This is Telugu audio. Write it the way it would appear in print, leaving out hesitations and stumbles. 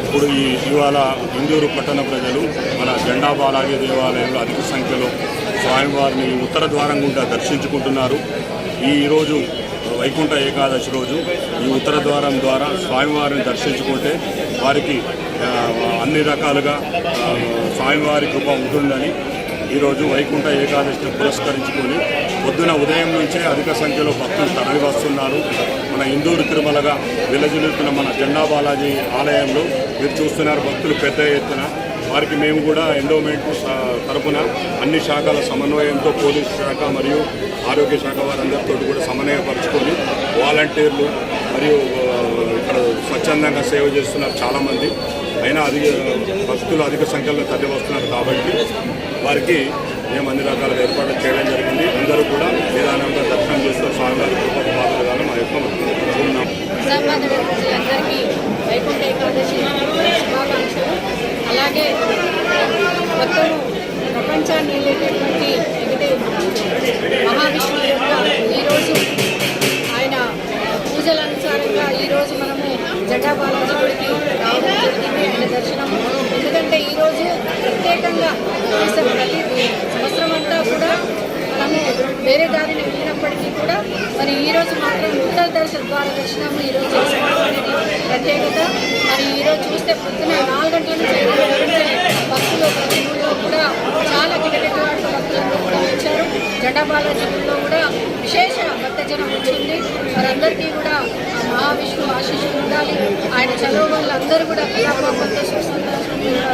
ఇప్పుడు ఇవాళ ఇందూరు పట్టణ ప్రజలు మన జెండా బాలాజీ దేవాలయంలో అధిక సంఖ్యలో స్వామివారిని ఉత్తర ద్వారం గుండా దర్శించుకుంటున్నారు. ఈరోజు వైకుంఠ ఏకాదశి రోజు ఈ ఉత్తర ద్వారం ద్వారా స్వామివారిని దర్శించుకుంటే వారికి అన్ని రకాలుగా స్వామివారి కృప ఉంటుందని ఈరోజు వైకుంఠ ఏకాదశిని పురస్కరించుకొని పొద్దున ఉదయం నుంచే అధిక సంఖ్యలో భక్తులు తరలి వస్తున్నారు. మన ఇందూరు తిరుమలగా విలజిల్లుతున్న మన జెండా బాలాజీ ఆలయంలో మీరు చూస్తున్నారు భక్తులు పెద్ద ఎత్తున. వారికి మేము కూడా ఎండోమెంట్ తరఫున అన్ని శాఖల సమన్వయంతో పోలీసు శాఖ మరియు ఆరోగ్య శాఖ వారందరితో కూడా సమన్వయపరుచుకొని వాలంటీర్లు మరియు ఇక్కడ స్వచ్ఛందంగా సేవ చేస్తున్నారు చాలామంది. అయినా భక్తులు అధిక సంఖ్యలో తరలి వస్తున్నారు కాబట్టి వారికి మేము అన్ని రకాల ఏర్పాట్లు చేయడం జరిగింది. అందరూ కూడా నిదానంగా దర్శనం చేస్తారు. స్వామివారి కృపకు పాత్రగా మా యొక్క ఉన్నాం. నిజామాబాద్ ప్రజలందరికీ వైకుంఠ ఏకాదశి శుభాకాంక్షలు. అలాగే మొత్తం ప్రపంచాన్ని వెళ్ళేటటువంటి మహావిష్ణువు యొక్క ఈరోజు ఆయన పూజల అనుసారంగా ఈరోజు మనము జటా బాలాజీ గుడికి రావడం జరిగింది, ఆయన దర్శనం. ఎందుకంటే ఈరోజు ప్రత్యేకంగా ప్రతి సంవత్సరం అంతా కూడా మనము వేరే దారిని వెళ్ళినప్పటికీ కూడా మరి ఈరోజు మాత్రం ఉత్తర ద్వార దర్శనం ఈరోజు చేసుకోవడం అనేది ప్రత్యేకత. మరి ఈరోజు చూస్తే పొద్దున 4 గంటల నుంచి భక్తులు ప్రతి ఊళ్ళో కూడా చాలా కిటకిటలాడుతూ భక్తులందరూ కూడా వచ్చారు. జటా బాలాజీ గుడిలో కూడా విశేష భక్తజనం వచ్చింది. వారందరికీ కూడా మహావిష్ణువు ఆశీస్సులు ఉండాలి. ఆయన చదువు వల్ల అందరూ కూడా కళాపాపంతో సుసంతోషంగా